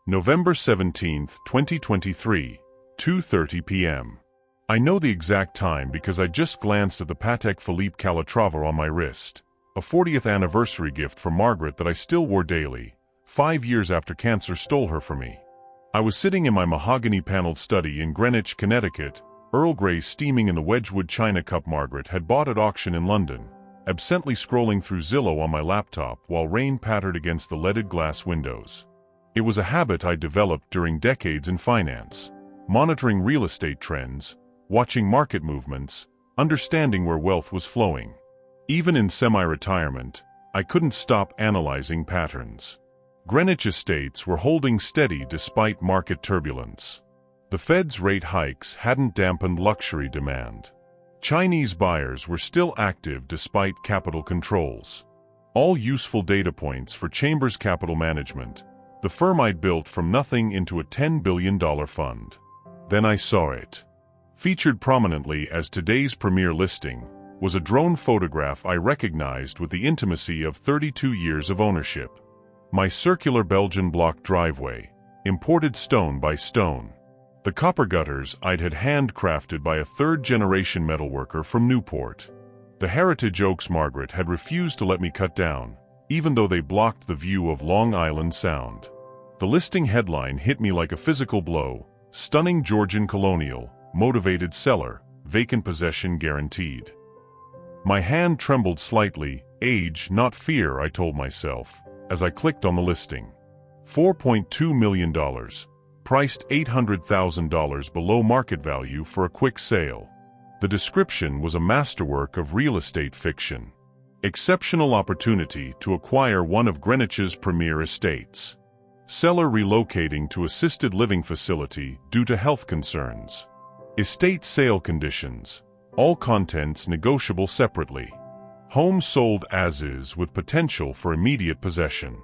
November 17, 2023, 2:30 p.m. I know the exact time because I just glanced at the Patek Philippe Calatrava on my wrist, a 40th anniversary gift from Margaret that I still wore daily, 5 years after cancer stole her from me. I was sitting in my mahogany-paneled study in Greenwich, Connecticut, Earl Grey steaming in the Wedgwood China cup Margaret had bought at auction in London, absently scrolling through Zillow on my laptop while rain pattered against the leaded glass windows. It was a habit I developed during decades in finance, monitoring real estate trends, watching market movements, understanding where wealth was flowing. Even in semi-retirement, I couldn't stop analyzing patterns. Greenwich estates were holding steady despite market turbulence. The Fed's rate hikes hadn't dampened luxury demand. Chinese buyers were still active despite capital controls. All useful data points for Chambers Capital Management, the firm I'd built from nothing into a $10 billion fund. Then I saw it. Featured prominently as today's premier listing was a drone photograph I recognized with the intimacy of 32 years of ownership. My circular Belgian block driveway, imported stone by stone. The copper gutters I'd had handcrafted by a third-generation metalworker from Newport. The heritage oaks Margaret had refused to let me cut down, even though they blocked the view of Long Island Sound. The listing headline hit me like a physical blow: stunning Georgian colonial, motivated seller, vacant possession guaranteed. My hand trembled slightly, age, not fear, I told myself, as I clicked on the listing. $4.2 million, priced $800,000 below market value for a quick sale. The description was a masterwork of real estate fiction. Exceptional opportunity to acquire one of Greenwich's premier estates. Seller relocating to assisted living facility due to health concerns. Estate sale conditions. All contents negotiable separately. Home sold as is with potential for immediate possession.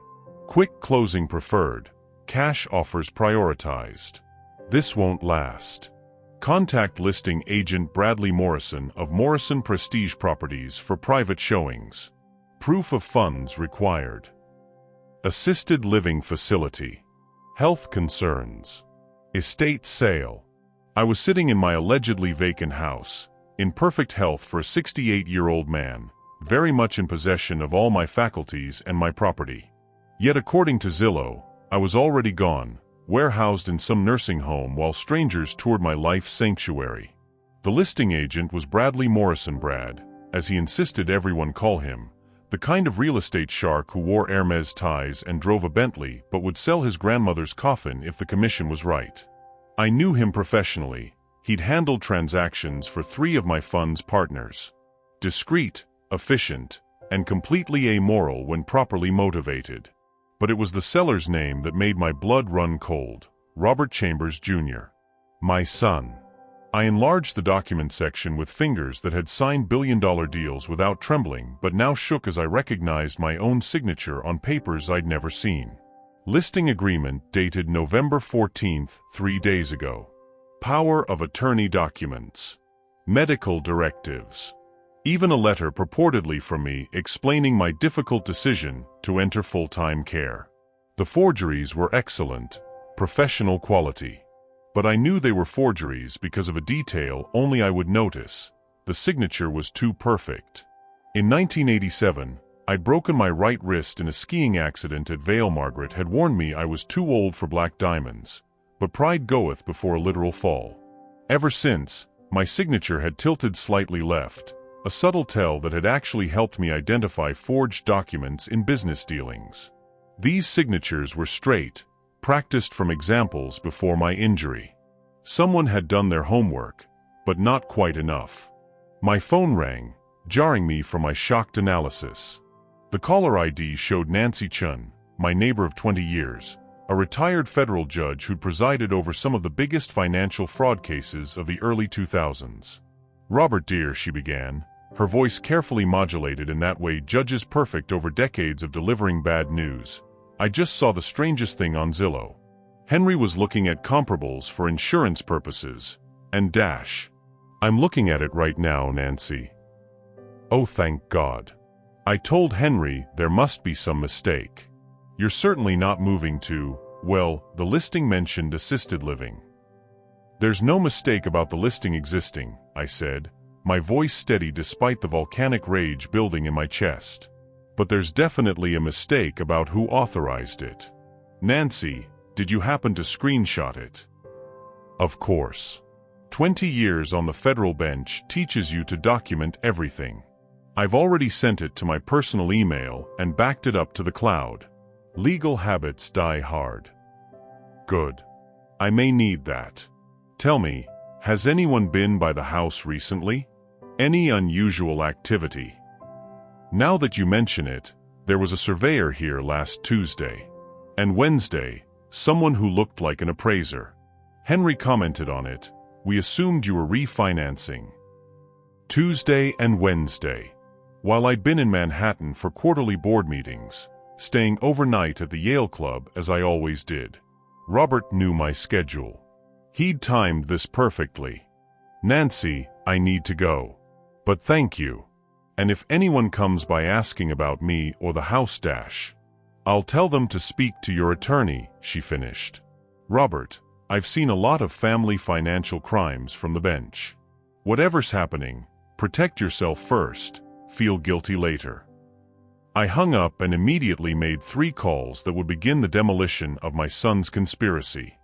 Quick closing preferred. Cash offers prioritized. This won't last. Contact listing agent Bradley Morrison of Morrison Prestige Properties for private showings. Proof of funds required. Assisted living facility. Health concerns. Estate sale. I was sitting in my allegedly vacant house, in perfect health for a 68-year-old man, very much in possession of all my faculties and my property. Yet according to Zillow, I was already gone, warehoused in some nursing home while strangers toured my life sanctuary. The listing agent was Bradley Morrison, Brad, as he insisted everyone call him, the kind of real estate shark who wore Hermes ties and drove a Bentley but would sell his grandmother's coffin if the commission was right. I knew him professionally. He'd handled transactions for 3 of my fund's partners. Discreet, efficient, and completely amoral when properly motivated. But it was the seller's name that made my blood run cold: Robert Chambers, Jr. My son. I enlarged the document section with fingers that had signed billion-dollar deals without trembling but now shook as I recognized my own signature on papers I'd never seen. Listing agreement dated November 14th, 3 days ago. Power of attorney documents. Medical directives. Even a letter purportedly from me explaining my difficult decision to enter full-time care. The forgeries were excellent, professional quality. But I knew they were forgeries because of a detail only I would notice. The signature was too perfect. In 1987, I'd broken my right wrist in a skiing accident at Vail. Margaret had warned me I was too old for black diamonds, but pride goeth before a literal fall. Ever since, my signature had tilted slightly left, a subtle tell that had actually helped me identify forged documents in business dealings. These signatures were straight, practiced from examples before my injury. Someone had done their homework, but not quite enough. My phone rang, jarring me from my shocked analysis. The caller ID showed Nancy Chun, my neighbor of 20 years, a retired federal judge who'd presided over some of the biggest financial fraud cases of the early 2000s. "Robert dear," she began, her voice carefully modulated in that way judges perfect over decades of delivering bad news. "I just saw the strangest thing on Zillow. Henry was looking at comparables for insurance purposes, and dash. I'm looking at it right now, Nancy. Oh, thank God. I told Henry there must be some mistake. You're certainly not moving to Well, the listing mentioned assisted living. There's no mistake about the listing existing, I said, my voice steady despite the volcanic rage building in my chest. But there's definitely a mistake about who authorized it. Nancy, did you happen to screenshot it? Of course. 20 years on the federal bench teaches you to document everything. I've already sent it to my personal email and backed it up to the cloud. Legal habits die hard. Good. I may need that. Tell me, has anyone been by the house recently? Any unusual activity? Now that you mention it, there was a surveyor here last Tuesday. And Wednesday, someone who looked like an appraiser. Henry commented on it. We assumed you were refinancing. Tuesday and Wednesday. While I'd been in Manhattan for quarterly board meetings, staying overnight at the Yale Club as I always did. Robert knew my schedule. He'd timed this perfectly. Nancy, I need to go. But thank you. And if anyone comes by asking about me or the house dash, I'll tell them to speak to your attorney, she finished. Robert, I've seen a lot of family financial crimes from the bench. Whatever's happening, protect yourself first, feel guilty later. I hung up and immediately made 3 calls that would begin the demolition of my son's conspiracy.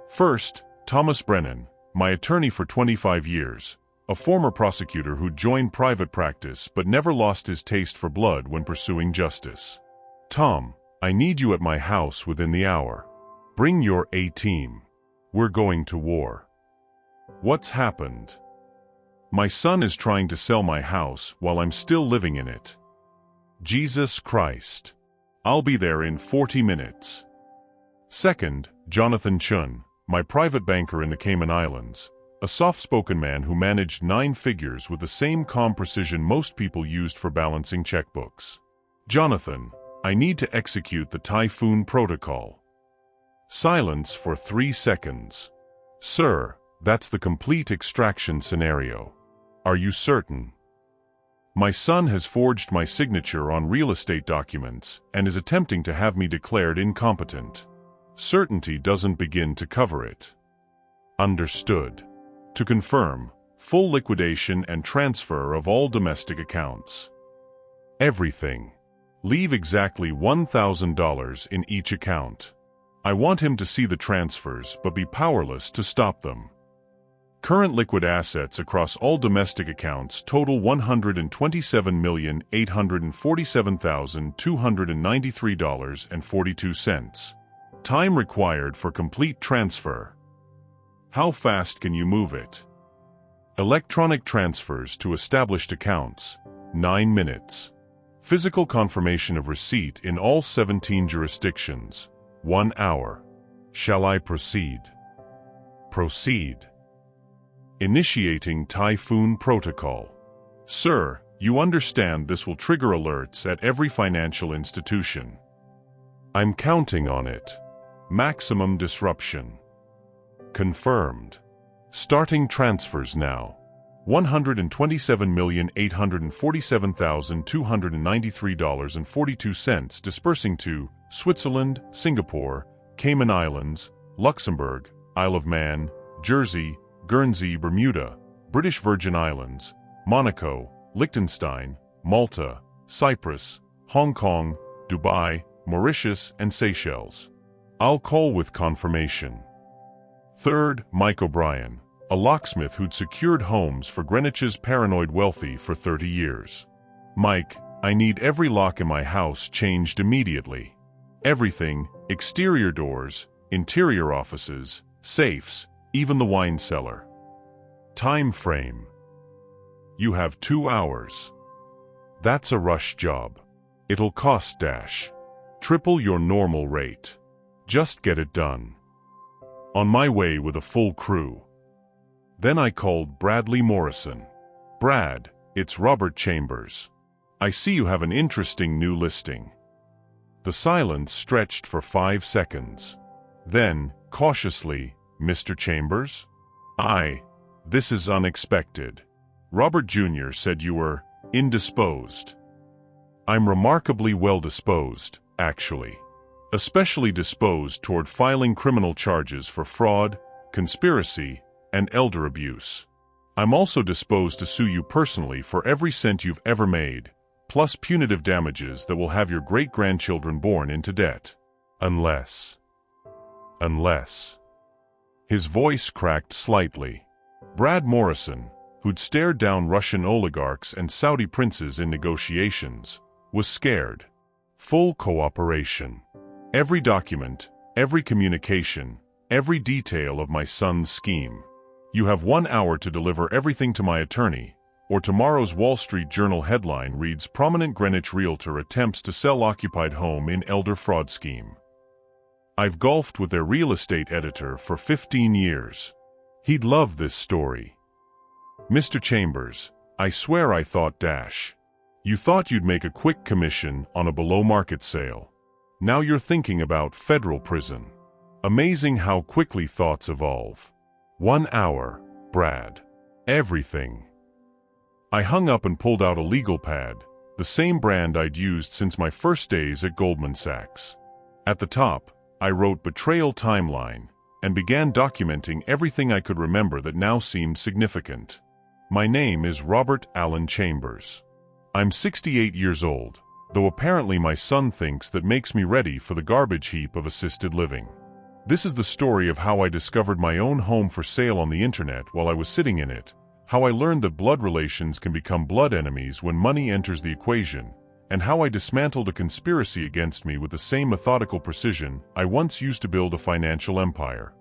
First, Thomas Brennan, my attorney for 25 years, a former prosecutor who joined private practice but never lost his taste for blood when pursuing justice. Tom, I need you at my house within the hour. Bring your A-team. We're going to war. What's happened? My son is trying to sell my house while I'm still living in it. Jesus Christ. I'll be there in 40 minutes. Second, Jonathan Chun, my private banker in the Cayman Islands, a soft-spoken man who managed 9 figures with the same calm precision most people used for balancing checkbooks. Jonathan, I need to execute the Typhoon Protocol. Silence for 3 seconds. Sir, that's the complete extraction scenario. Are you certain? My son has forged my signature on real estate documents and is attempting to have me declared incompetent. Certainty doesn't begin to cover it. Understood. To confirm, full liquidation and transfer of all domestic accounts. Everything. Leave exactly $1,000 in each account. I want him to see the transfers but be powerless to stop them. Current liquid assets across all domestic accounts total $127,847,293.42. Time required for complete transfer. How fast can you move it? Electronic transfers to established accounts, 9 minutes. Physical confirmation of receipt in all 17 jurisdictions, 1 hour. Shall I proceed? Proceed. Initiating Typhoon Protocol. Sir, you understand this will trigger alerts at every financial institution. I'm counting on it. Maximum disruption. Confirmed. Starting transfers now. $127,847,293.42 dispersing to Switzerland, Singapore, Cayman Islands, Luxembourg, Isle of Man, Jersey, Guernsey, Bermuda, British Virgin Islands, Monaco, Liechtenstein, Malta, Cyprus, Hong Kong, Dubai, Mauritius, and Seychelles. I'll call with confirmation. Third, Mike O'Brien, a locksmith who'd secured homes for Greenwich's paranoid wealthy for 30 years. Mike, I need every lock in my house changed immediately. Everything, exterior doors, interior offices, safes, even the wine cellar. Time frame. You have 2 hours. That's a rush job. It'll cost triple your normal rate. Just get it done. On my way with a full crew. Then I called Bradley Morrison. Brad, it's Robert Chambers. I see you have an interesting new listing. The silence stretched for 5 seconds. Then, cautiously, Mr. Chambers? This is unexpected. Robert Jr. said you were indisposed. I'm remarkably well disposed, actually. especially disposed toward filing criminal charges for fraud, conspiracy, and elder abuse. I'm also disposed to sue you personally for every cent you've ever made, plus punitive damages that will have your great-grandchildren born into debt. Unless. His voice cracked slightly. Brad Morrison, who'd stared down Russian oligarchs and Saudi princes in negotiations, was scared. Full cooperation. Every document, every communication, every detail of my son's scheme. You have 1 hour to deliver everything to my attorney, or tomorrow's Wall Street Journal headline reads prominent Greenwich realtor attempts to sell occupied home in elder fraud scheme. I've golfed with their real estate editor for 15 years. He'd love this story. Mr. Chambers, I swear I thought you thought you'd make a quick commission on a below-market sale. Now you're thinking about federal prison. Amazing how quickly thoughts evolve. 1 hour, Brad. Everything. I hung up and pulled out a legal pad, the same brand I'd used since my first days at Goldman Sachs. At the top, I wrote betrayal timeline and began documenting everything I could remember that now seemed significant. My name is Robert Allen Chambers. I'm 68 years old, though apparently my son thinks that makes me ready for the garbage heap of assisted living. This is the story of how I discovered my own home for sale on the internet while I was sitting in it, how I learned that blood relations can become blood enemies when money enters the equation, and how I dismantled a conspiracy against me with the same methodical precision I once used to build a financial empire.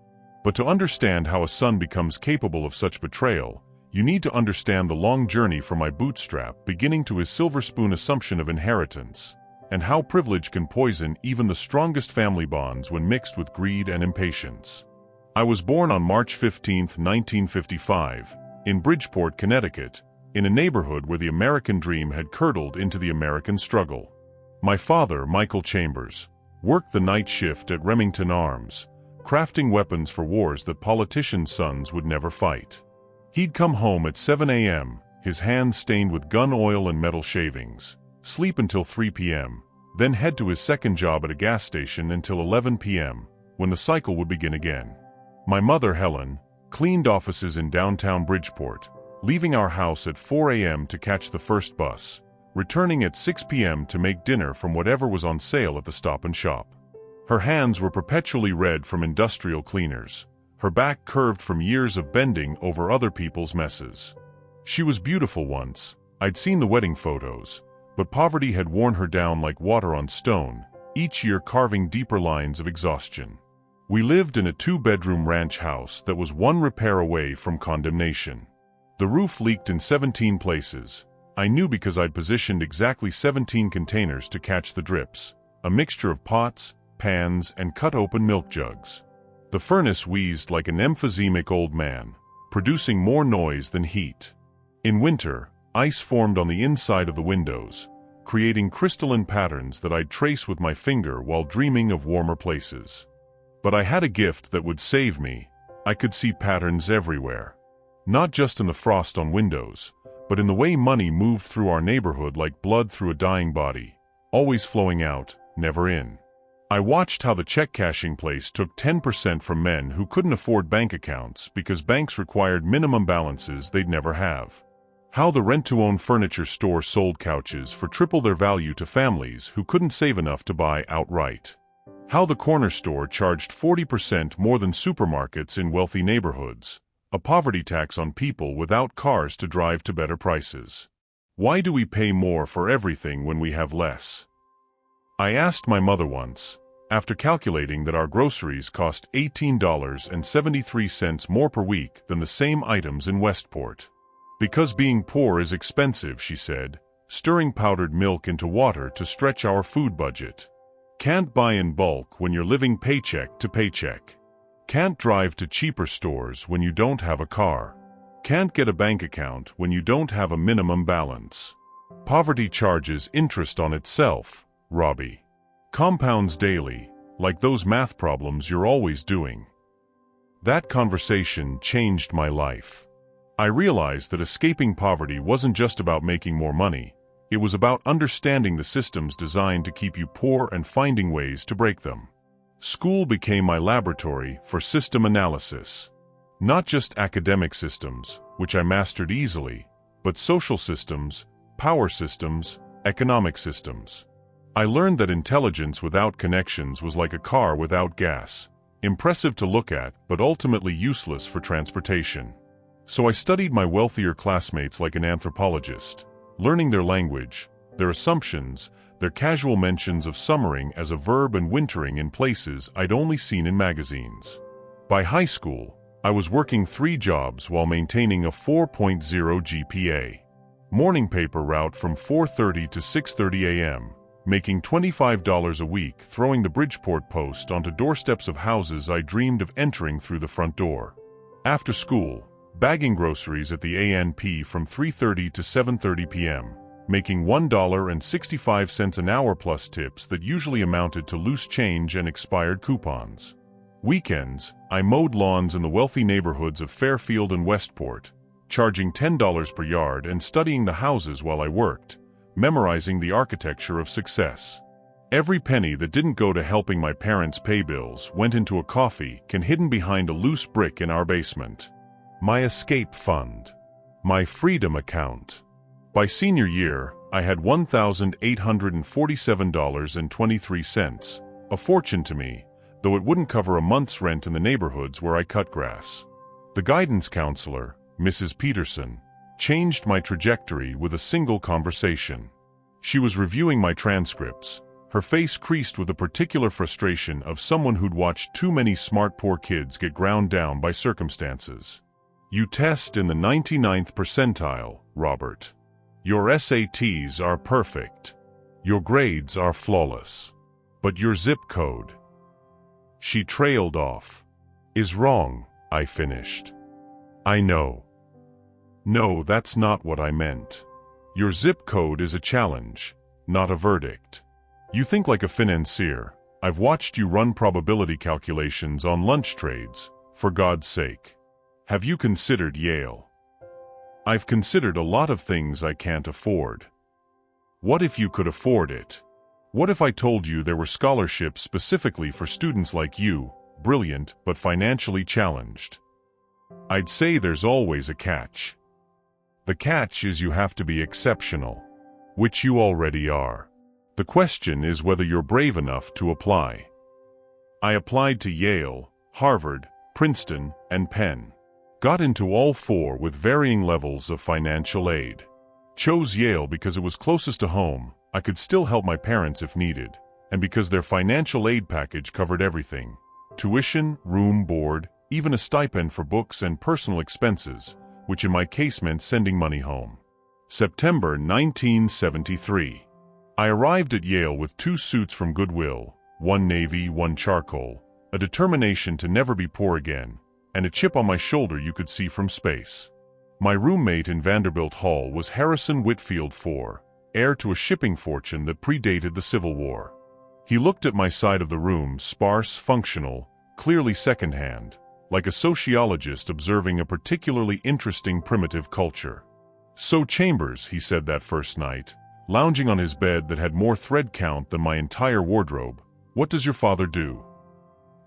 But to understand how a son becomes capable of such betrayal, you need to understand the long journey from my bootstrap beginning to his silver spoon assumption of inheritance, and how privilege can poison even the strongest family bonds when mixed with greed and impatience. I was born on March 15, 1955, in Bridgeport, Connecticut, in a neighborhood where the American dream had curdled into the American struggle. My father, Michael Chambers, worked the night shift at Remington Arms, crafting weapons for wars that politicians' sons would never fight. He'd come home at 7 a.m., his hands stained with gun oil and metal shavings, sleep until 3 p.m., then head to his second job at a gas station until 11 p.m., when the cycle would begin again. My mother, Helen, cleaned offices in downtown Bridgeport, leaving our house at 4 a.m. to catch the first bus, returning at 6 p.m. to make dinner from whatever was on sale at the Stop and Shop. Her hands were perpetually red from industrial cleaners, her back curved from years of bending over other people's messes. She was beautiful once, I'd seen the wedding photos, but poverty had worn her down like water on stone, each year carving deeper lines of exhaustion. We lived in a 2-bedroom ranch house that was one repair away from condemnation. The roof leaked in 17 places. I knew because I'd positioned exactly 17 containers to catch the drips, a mixture of pots, pans, and cut-open milk jugs. The furnace wheezed like an emphysemic old man, producing more noise than heat. In winter, ice formed on the inside of the windows, creating crystalline patterns that I'd trace with my finger while dreaming of warmer places. But I had a gift that would save me. I could see patterns everywhere. Not just in the frost on windows, but in the way money moved through our neighborhood like blood through a dying body, always flowing out, never in. I watched how the check-cashing place took 10% from men who couldn't afford bank accounts because banks required minimum balances they'd never have. How the rent-to-own furniture store sold couches for triple their value to families who couldn't save enough to buy outright. How the corner store charged 40% more than supermarkets in wealthy neighborhoods, a poverty tax on people without cars to drive to better prices. Why do we pay more for everything when we have less? I asked my mother once, after calculating that our groceries cost $18.73 more per week than the same items in Westport. Because being poor is expensive, she said, stirring powdered milk into water to stretch our food budget. Can't buy in bulk when you're living paycheck to paycheck. Can't drive to cheaper stores when you don't have a car. Can't get a bank account when you don't have a minimum balance. Poverty charges interest on itself, Robbie. Compounds daily, like those math problems you're always doing. That conversation changed my life. I realized that escaping poverty wasn't just about making more money, It was about understanding the systems designed to keep you poor and finding ways to break them. School became my laboratory for system analysis. Not just academic systems, which I mastered easily, but social systems, power systems, economic systems. I learned that intelligence without connections was like a car without gas, impressive to look at, but ultimately useless for transportation. So I studied my wealthier classmates like an anthropologist, learning their language, their assumptions, their casual mentions of summering as a verb and wintering in places I'd only seen in magazines. By high school, I was working 3 jobs while maintaining a 4.0 GPA. Morning paper route from 4:30 to 6:30 a.m., making $25 a week throwing the Bridgeport Post onto doorsteps of houses I dreamed of entering through the front door. After school, bagging groceries at the A&P from 3:30 to 7:30 p.m., making $1.65 an hour plus tips that usually amounted to loose change and expired coupons. Weekends, I mowed lawns in the wealthy neighborhoods of Fairfield and Westport, charging $10 per yard and studying the houses while I worked, memorizing the architecture of success. Every penny that didn't go to helping my parents pay bills went into a coffee can hidden behind a loose brick in our basement. My escape fund. My freedom account. By senior year, I had $1,847.23, a fortune to me, though it wouldn't cover a month's rent in the neighborhoods where I cut grass. The guidance counselor, Mrs. Peterson, changed my trajectory with a single conversation. She was reviewing my transcripts, her face creased with a particular frustration of someone who'd watched too many smart poor kids get ground down by circumstances. You test in the 99th percentile, Robert. Your SATs are perfect. Your grades are flawless. But your zip code. She trailed off. Is wrong, I finished. I know. No, that's not what I meant. Your zip code is a challenge, not a verdict. You think like a financier. I've watched you run probability calculations on lunch trades, for God's sake. Have you considered Yale? I've considered a lot of things I can't afford. What if you could afford it? What if I told you there were scholarships specifically for students like you, brilliant but financially challenged? I'd say there's always a catch. The catch is you have to be exceptional, which you already are. The question is whether you're brave enough to apply. I applied to Yale, Harvard, Princeton, and Penn. Got into all 4 with varying levels of financial aid. Chose Yale because it was closest to home, I could still help my parents if needed, and because their financial aid package covered everything: tuition, room, board, even a stipend for books and personal expenses, which in my case meant sending money home. September 1973. I arrived at Yale with 2 suits from Goodwill, one navy, one charcoal, a determination to never be poor again, and a chip on my shoulder you could see from space. My roommate in Vanderbilt Hall was Harrison Whitfield IV, heir to a shipping fortune that predated the Civil War. He looked at my side of the room, sparse, functional, clearly secondhand, like a sociologist observing a particularly interesting primitive culture. "So Chambers," he said that first night, lounging on his bed that had more thread count than my entire wardrobe, "what does your father do?"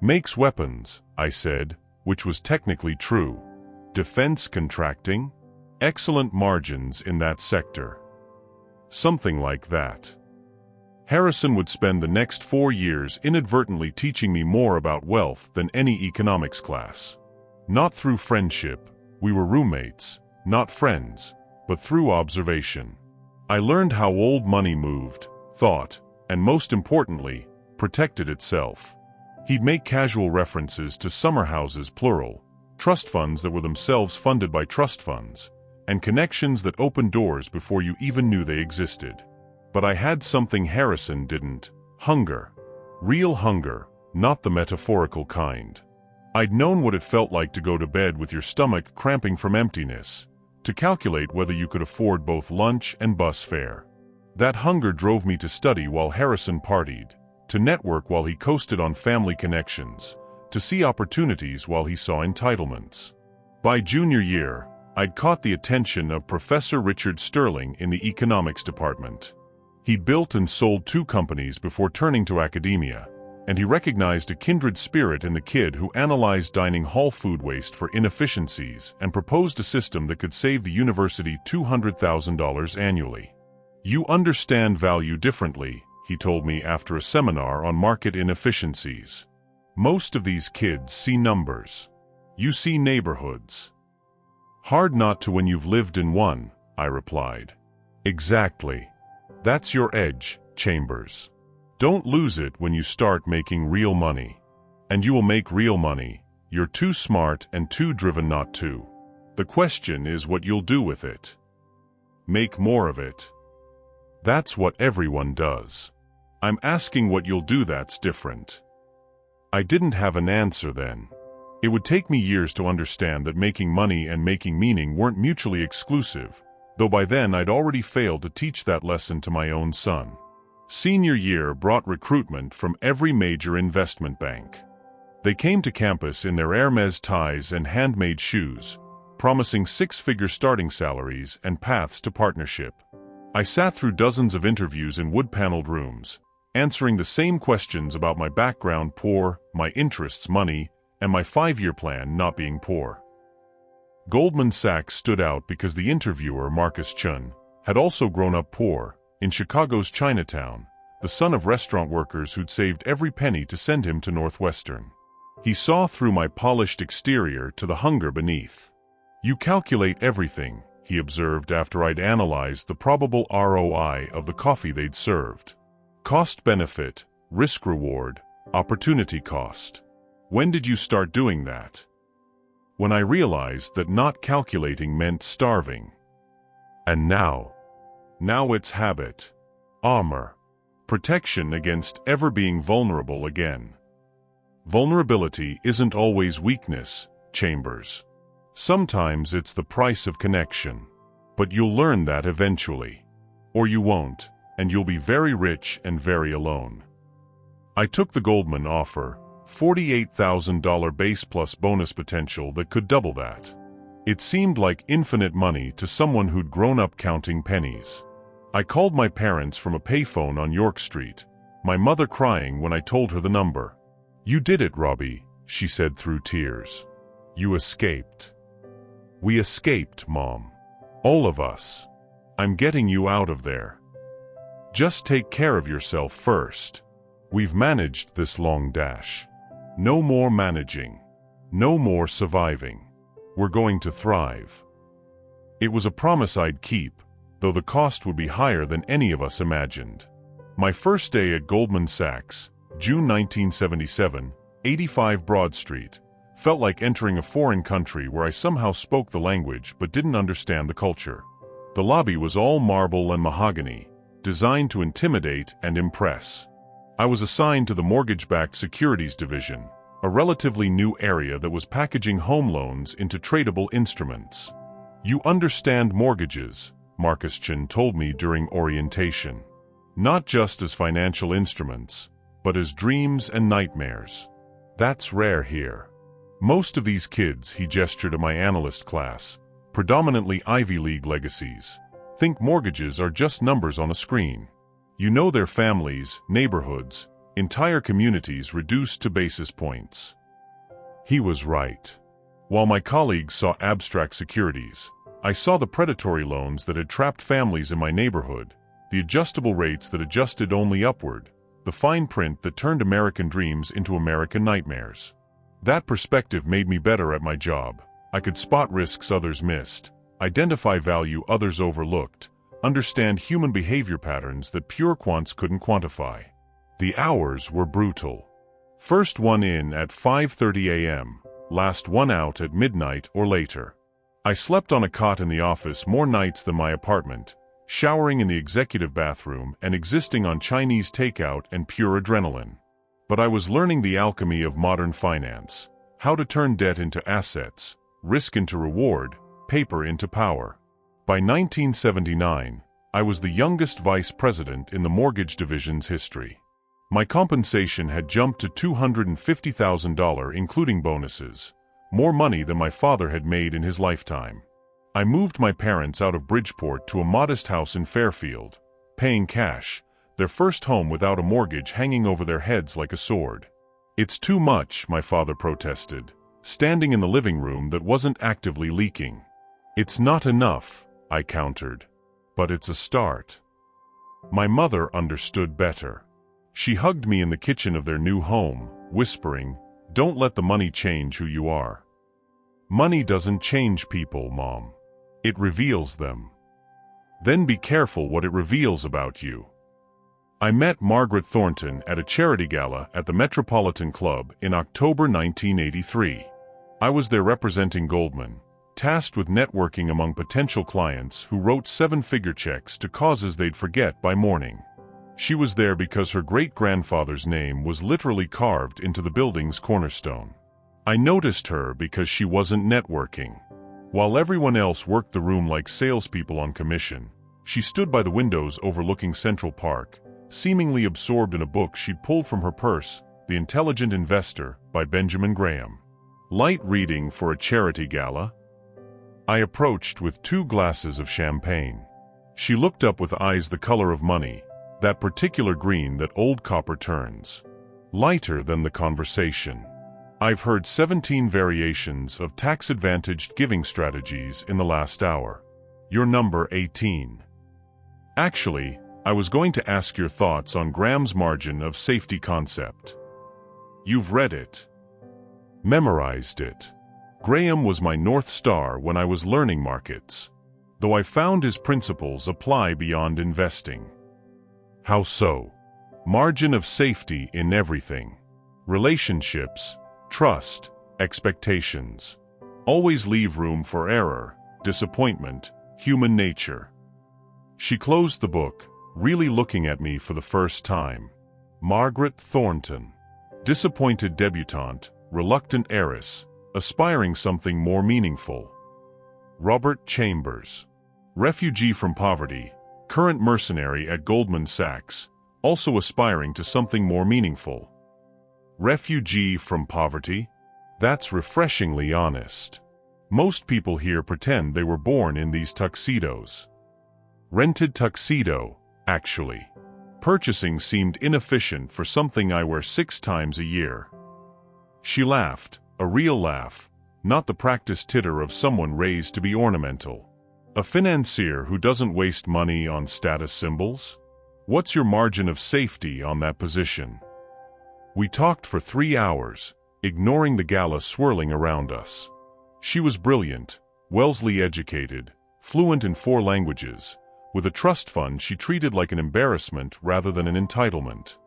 "Makes weapons," I said, which was technically true. "Defense contracting? Excellent margins in that sector." Something like that. Harrison would spend the next 4 years inadvertently teaching me more about wealth than any economics class. Not through friendship, we were roommates, not friends, but through observation. I learned how old money moved, thought, and most importantly, protected itself. He'd make casual references to summer houses plural, trust funds that were themselves funded by trust funds, and connections that opened doors before you even knew they existed. But I had something Harrison didn't: hunger. Real hunger, not the metaphorical kind. I'd known what it felt like to go to bed with your stomach cramping from emptiness, to calculate whether you could afford both lunch and bus fare. That hunger drove me to study while Harrison partied, to network while he coasted on family connections, to see opportunities while he saw entitlements. By junior year, I'd caught the attention of Professor Richard Sterling in the economics department. He built and sold 2 companies before turning to academia, and he recognized a kindred spirit in the kid who analyzed dining hall food waste for inefficiencies and proposed a system that could save the university $200,000 annually. "You understand value differently," he told me after a seminar on market inefficiencies. "Most of these kids see numbers. You see neighborhoods." "Hard not to when you've lived in one," I replied. "Exactly. That's your edge, Chambers. Don't lose it when you start making real money. And you will make real money. You're too smart and too driven not to. The question is what you'll do with it. Make more of it. That's what everyone does. I'm asking what you'll do that's different." I didn't have an answer then. It would take me years to understand that making money and making meaning weren't mutually exclusive, though by then I'd already failed to teach that lesson to my own son. Senior year brought recruitment from every major investment bank. They came to campus in their Hermes ties and handmade shoes, promising 6-figure starting salaries and paths to partnership. I sat through dozens of interviews in wood-paneled rooms, answering the same questions about my background poor, my interests money, and my 5-year plan not being poor. Goldman Sachs stood out because the interviewer, Marcus Chun, had also grown up poor, in Chicago's Chinatown, the son of restaurant workers who'd saved every penny to send him to Northwestern. He saw through my polished exterior to the hunger beneath. "You calculate everything," he observed after I'd analyzed the probable ROI of the coffee they'd served. Cost-benefit, risk-reward, opportunity cost. When did you start doing that? When I realized that not calculating meant starving. And now it's habit. Armor. Protection against ever being vulnerable again. Vulnerability isn't always weakness, Chambers. Sometimes it's the price of connection. But you'll learn that eventually. Or you won't, and you'll be very rich and very alone. I took the Goldman offer, $48,000 base plus bonus potential that could double that. It seemed like infinite money to someone who'd grown up counting pennies. I called my parents from a payphone on York Street, my mother crying when I told her the number. "You did it, Robbie," she said through tears. "You escaped." "We escaped, Mom. All of us. I'm getting you out of there. Just take care of yourself first. We've managed this long dash. No more managing. No more surviving. We're going to thrive." It was a promise I'd keep, though the cost would be higher than any of us imagined. My first day at Goldman Sachs, June 1977, 85 Broad Street, felt like entering a foreign country where I somehow spoke the language but didn't understand the culture. The lobby was all marble and mahogany, designed to intimidate and impress. I was assigned to the mortgage-backed securities division, a relatively new area that was packaging home loans into tradable instruments. "You understand mortgages," Marcus Chun told me during orientation. "Not just as financial instruments, but as dreams and nightmares. That's rare here. Most of these kids," he gestured to my analyst class, predominantly Ivy League legacies, think mortgages are just numbers on a screen. You know their families, neighborhoods, entire communities reduced to basis points. He was right. While my colleagues saw abstract securities, I saw the predatory loans that had trapped families in my neighborhood, the adjustable rates that adjusted only upward, the fine print that turned American dreams into American nightmares. That perspective made me better at my job. I could spot risks others missed, identify value others overlooked, understand human behavior patterns that pure quants couldn't quantify. The hours were brutal. First one in at 5:30 a.m., last one out at midnight or later. I slept on a cot in the office more nights than my apartment, showering in the executive bathroom and existing on Chinese takeout and pure adrenaline. But I was learning the alchemy of modern finance, how to turn debt into assets, risk into reward, paper into power. By 1979, I was the youngest vice president in the mortgage division's history. My compensation had jumped to $250,000 including bonuses, more money than my father had made in his lifetime. I moved my parents out of Bridgeport to a modest house in Fairfield, paying cash, their first home without a mortgage hanging over their heads like a sword. "It's too much," my father protested, standing in the living room that wasn't actively leaking. "It's not enough," I countered. "But it's a start." My mother understood better. She hugged me in the kitchen of their new home, whispering, "Don't let the money change who you are." "Money doesn't change people, Mom. It reveals them." "Then be careful what it reveals about you." I met Margaret Thornton at a charity gala at the Metropolitan Club in October 1983. I was there representing Goldman, tasked with networking among potential clients who wrote seven-figure checks to causes they'd forget by morning. She was there because her great-grandfather's name was literally carved into the building's cornerstone. I noticed her because she wasn't networking. While everyone else worked the room like salespeople on commission, she stood by the windows overlooking Central Park, seemingly absorbed in a book she'd pulled from her purse, The Intelligent Investor by Benjamin Graham. "Light reading for a charity gala?" I approached with 2 glasses of champagne. She looked up with eyes the color of money, that particular green that old copper turns. Lighter than the conversation. "I've heard 17 variations of tax-advantaged giving strategies in the last hour. You're number 18. Actually, I was going to ask your thoughts on Graham's margin of safety concept." "You've read it." "Memorized it. Graham was my North Star when I was learning markets, though I found his principles apply beyond investing." "How so?" "Margin of safety in everything. Relationships, trust, expectations. Always leave room for error, disappointment, human nature." She closed the book, really looking at me for the first time. Margaret Thornton. Disappointed debutante, reluctant heiress, aspiring something more meaningful. Robert Chambers. Refugee from poverty, current mercenary at Goldman Sachs, also aspiring to something more meaningful. Refugee from poverty? That's refreshingly honest. Most people here pretend they were born in these tuxedos. Rented tuxedo, actually. Purchasing seemed inefficient for something I wear 6 times a year. She laughed, a real laugh, not the practiced titter of someone raised to be ornamental. "A financier who doesn't waste money on status symbols? What's your margin of safety on that position?" We talked for 3 hours, ignoring the gala swirling around us. She was brilliant, Wellesley educated, fluent in 4 languages, with a trust fund she treated like an embarrassment rather than an entitlement.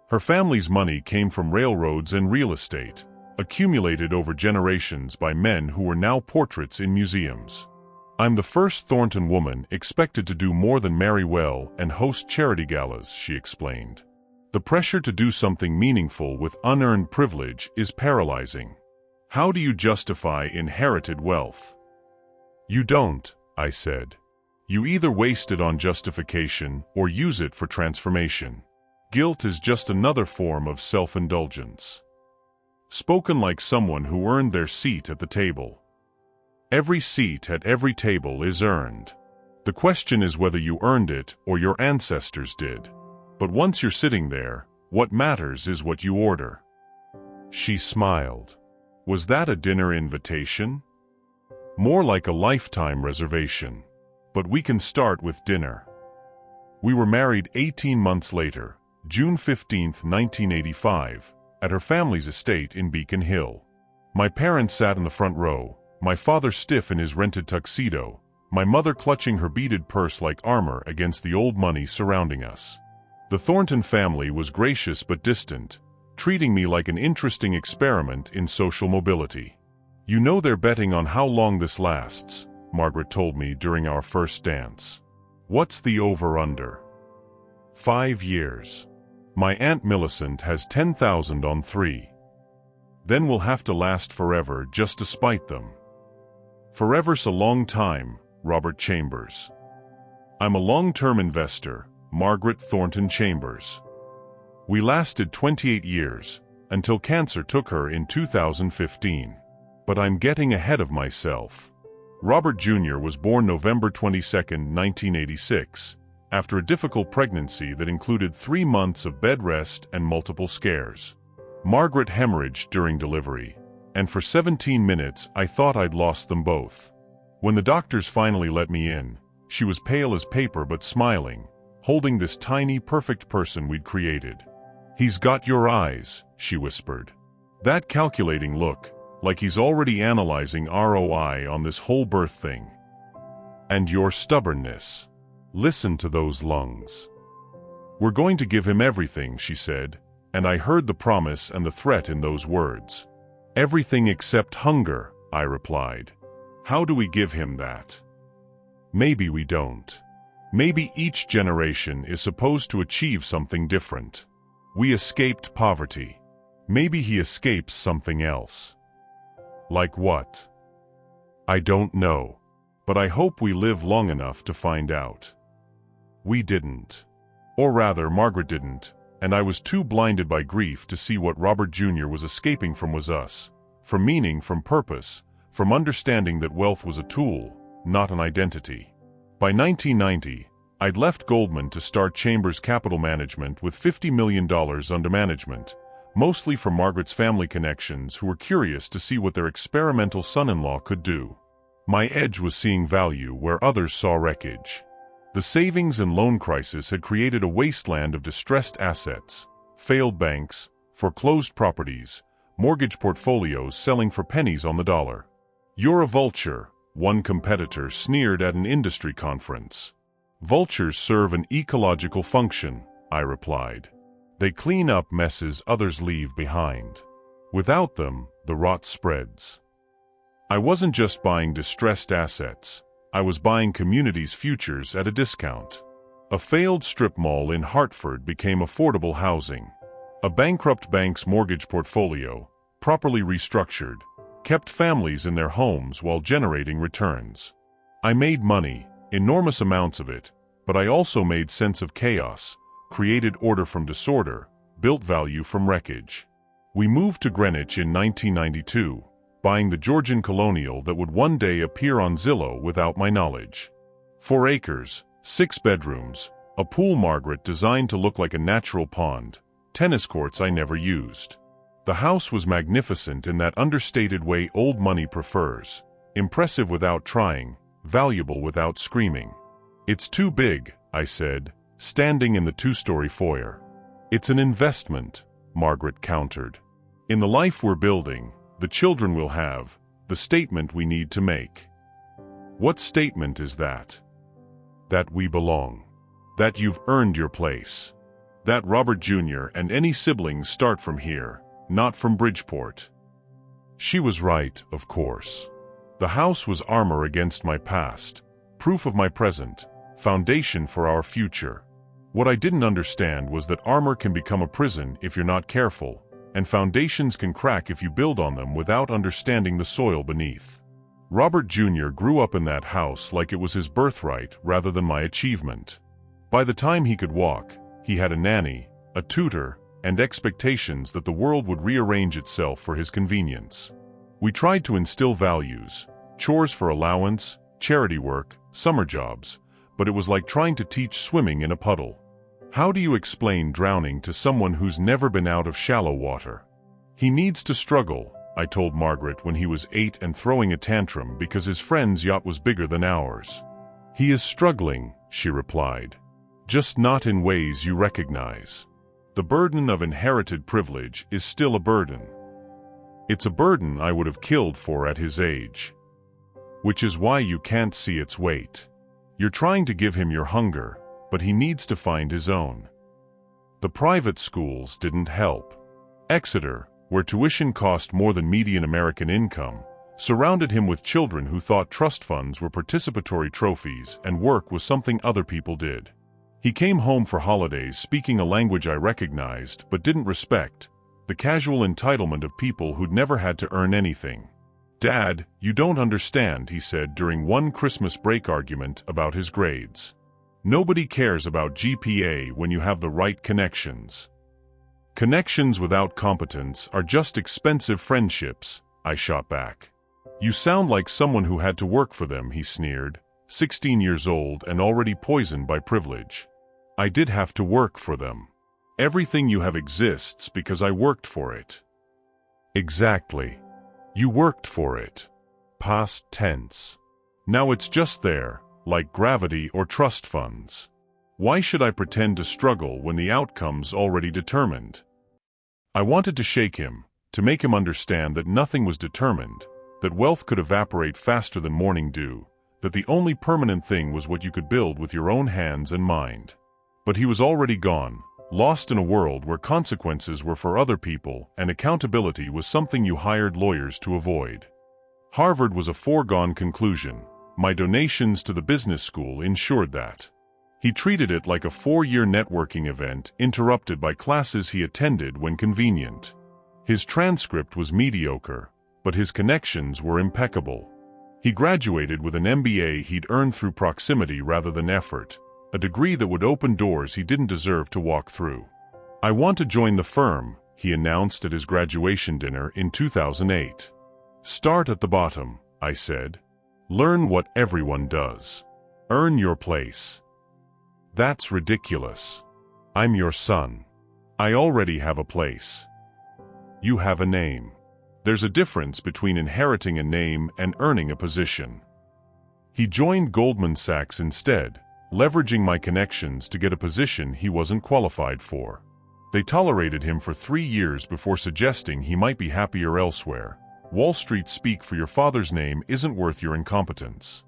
Her family's money came from railroads and real estate, accumulated over generations by men who were now portraits in museums. "I'm the first Thornton woman expected to do more than marry well and host charity galas," she explained. "The pressure to do something meaningful with unearned privilege is paralyzing. How do you justify inherited wealth?" "You don't," I said. "You either waste it on justification or use it for transformation. Guilt is just another form of self-indulgence." Spoken like someone who earned their seat at the table. Every seat at every table is earned. The question is whether you earned it or your ancestors did. But once you're sitting there, what matters is what you order. She smiled. "Was that a dinner invitation?" "More like a lifetime reservation. But we can start with dinner." We were married 18 months later, June 15, 1985, at her family's estate in Beacon Hill. My parents sat in the front row, my father stiff in his rented tuxedo, my mother clutching her beaded purse like armor against the old money surrounding us. The Thornton family was gracious but distant, treating me like an interesting experiment in social mobility. "You know they're betting on how long this lasts," Margaret told me during our first dance. "What's the over-under?" 5 years. My Aunt Millicent has 10,000 on 3. Then we'll have to last forever just to spite them. "Forever's a long time," Robert Chambers. "I'm a long-term investor," Margaret Thornton Chambers. We lasted 28 years, until cancer took her in 2015. But I'm getting ahead of myself. Robert Jr. was born November 22, 1986, after a difficult pregnancy that included 3 months of bed rest and multiple scares. Margaret hemorrhaged during delivery, and for 17 minutes I thought I'd lost them both. When the doctors finally let me in, she was pale as paper but smiling, holding this tiny, perfect person we'd created. "He's got your eyes," she whispered. That calculating look, like he's already analyzing ROI on this whole birth thing. "And your stubbornness. Listen to those lungs. We're going to give him everything," she said, and I heard the promise and the threat in those words. "Everything except hunger," I replied. "How do we give him that?" Maybe we don't. Maybe each generation is supposed to achieve something different. We escaped poverty. Maybe he escapes something else. Like what? I don't know. But I hope we live long enough to find out. We didn't. Or rather, Margaret didn't, and I was too blinded by grief to see what Robert Jr. was escaping from was us. From meaning, from purpose, from understanding that wealth was a tool, not an identity. By 1990, I'd left Goldman to start Chambers Capital Management with $50 million under management, mostly from Margaret's family connections who were curious to see what their experimental son-in-law could do. My edge was seeing value where others saw wreckage. The savings and loan crisis had created a wasteland of distressed assets, failed banks, foreclosed properties, mortgage portfolios selling for pennies on the dollar. "You're a vulture," one competitor sneered at an industry conference. "Vultures serve an ecological function," I replied. "They clean up messes others leave behind. Without them, the rot spreads." I wasn't just buying distressed assets. I was buying communities' futures at a discount. A failed strip mall in Hartford became affordable housing. A bankrupt bank's mortgage portfolio, properly restructured, kept families in their homes while generating returns. I made money, enormous amounts of it, but I also made sense of chaos, created order from disorder, built value from wreckage. We moved to Greenwich in 1992, buying the Georgian colonial that would one day appear on Zillow without my knowledge. 4 acres, 6 bedrooms, a pool Margaret designed to look like a natural pond, tennis courts I never used. The house was magnificent in that understated way old money prefers, impressive without trying, valuable without screaming. "It's too big," I said, standing in the 2-story foyer. "It's an investment," Margaret countered. "In the life we're building, the children we'll have, the statement we need to make." "What statement is that?" "That we belong. That you've earned your place. That Robert Jr. and any siblings start from here, not from Bridgeport." She was right, of course. The house was armor against my past, proof of my present, foundation for our future. What I didn't understand was that armor can become a prison if you're not careful, and foundations can crack if you build on them without understanding the soil beneath. Robert Jr. grew up in that house like it was his birthright rather than my achievement. By the time he could walk, he had a nanny, a tutor, and expectations that the world would rearrange itself for his convenience. We tried to instill values, chores for allowance, charity work, summer jobs, but it was like trying to teach swimming in a puddle. How do you explain drowning to someone who's never been out of shallow water? "He needs to struggle," I told Margaret when he was 8 and throwing a tantrum because his friend's yacht was bigger than ours. "He is struggling," she replied. "Just not in ways you recognize. The burden of inherited privilege is still a burden. It's a burden I would have killed for at his age. Which is why you can't see its weight. You're trying to give him your hunger, but he needs to find his own." The private schools didn't help. Exeter, where tuition cost more than median American income, surrounded him with children who thought trust funds were participatory trophies and work was something other people did. He came home for holidays speaking a language I recognized but didn't respect, the casual entitlement of people who'd never had to earn anything. "Dad, you don't understand," he said during one Christmas break argument about his grades. "Nobody cares about GPA when you have the right connections. Connections without competence are just expensive friendships," I shot back. You sound like someone who had to work for them, he sneered, 16 years old and already poisoned by privilege. I did have to work for them. Everything you have exists because I worked for it. Exactly. You worked for it. Past tense. Now it's just there, like gravity or trust funds. Why should I pretend to struggle when the outcome's already determined? I wanted to shake him, to make him understand that nothing was determined, that wealth could evaporate faster than morning dew, that the only permanent thing was what you could build with your own hands and mind. But he was already gone, lost in a world where consequences were for other people and accountability was something you hired lawyers to avoid. Harvard was a foregone conclusion. My donations to the business school ensured that. He treated it like a 4-year networking event interrupted by classes he attended when convenient. His transcript was mediocre, but his connections were impeccable. He graduated with an MBA he'd earned through proximity rather than effort, a degree that would open doors he didn't deserve to walk through. I want to join the firm, he announced at his graduation dinner in 2008. Start at the bottom, I said. Learn what everyone does. Earn your place. That's ridiculous. I'm your son. I already have a place. You have a name. There's a difference between inheriting a name and earning a position. He joined Goldman Sachs instead, leveraging my connections to get a position he wasn't qualified for. They tolerated him for 3 years before suggesting he might be happier elsewhere. Wall Street speak for your father's name isn't worth your incompetence.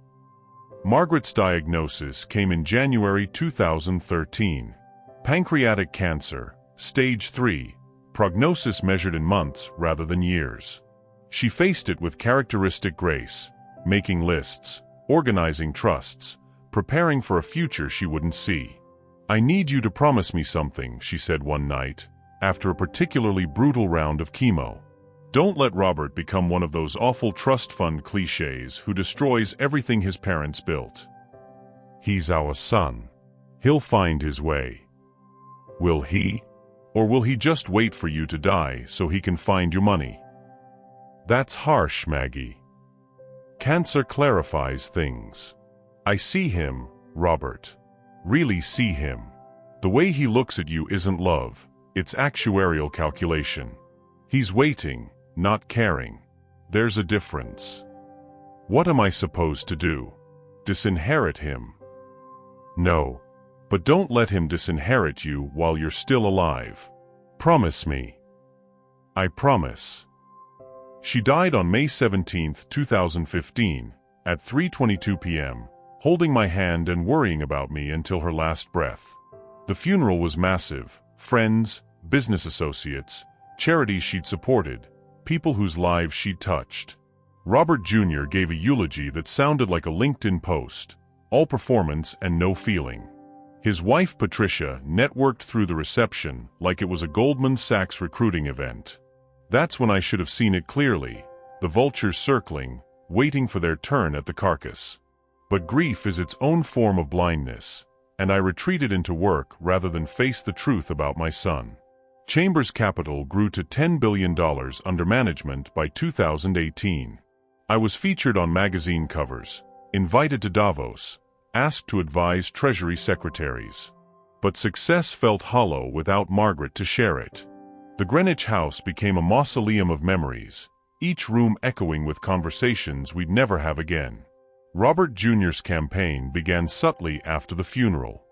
Margaret's diagnosis came in January 2013. Pancreatic cancer, stage 3, prognosis measured in months rather than years. She faced it with characteristic grace, making lists, organizing trusts, preparing for a future she wouldn't see. I need you to promise me something, she said one night, after a particularly brutal round of chemo. Don't let Robert become one of those awful trust fund cliches who destroys everything his parents built. He's our son. He'll find his way. Will he? Or will he just wait for you to die so he can find your money? That's harsh, Maggie. Cancer clarifies things. I see him, Robert. Really see him. The way he looks at you isn't love, it's actuarial calculation. He's waiting, not caring. There's a difference. What am I supposed to do? Disinherit him? No. But don't let him disinherit you while you're still alive. Promise me. I promise. She died on May 17, 2015, at 3:22 p.m., holding my hand and worrying about me until her last breath. The funeral was massive. Friends, business associates, charities she'd supported, people whose lives she'd touched. Robert Jr. gave a eulogy that sounded like a LinkedIn post, all performance and no feeling. His wife Patricia networked through the reception like it was a Goldman Sachs recruiting event. That's when I should have seen it clearly, the vultures circling, waiting for their turn at the carcass. But grief is its own form of blindness, and I retreated into work rather than face the truth about my son. Chambers Capital grew to $10 billion under management by 2018. I was featured on magazine covers, invited to Davos, asked to advise Treasury secretaries. But success felt hollow without Margaret to share it. The Greenwich House became a mausoleum of memories, each room echoing with conversations we'd never have again. Robert Jr.'s campaign began subtly after the funeral.